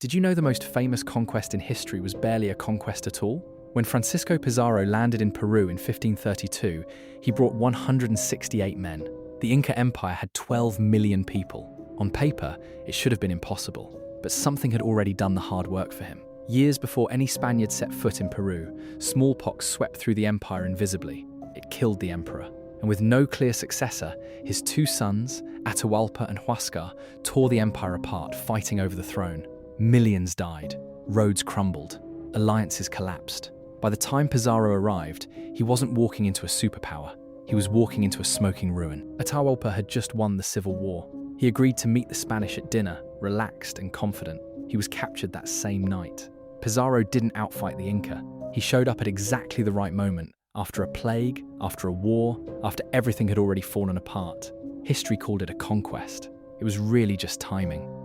Did you know the most famous conquest in history was barely a conquest at all? When Francisco Pizarro landed in Peru in 1532, he brought 168 men. The Inca Empire had 12 million people. On paper, it should have been impossible, but something had already done the hard work for him. Years before any Spaniard set foot in Peru, smallpox swept through the empire invisibly. It killed the emperor. And with no clear successor, his two sons, Atahualpa and Huascar, tore the empire apart, fighting over the throne. Millions died, roads crumbled, alliances collapsed. By the time Pizarro arrived, he wasn't walking into a superpower. He was walking into a smoking ruin. Atahualpa had just won the civil war. He agreed to meet the Spanish at dinner, relaxed and confident. He was captured that same night. Pizarro didn't outfight the Inca. He showed up at exactly the right moment, after a plague, after a war, after everything had already fallen apart. History called it a conquest. It was really just timing.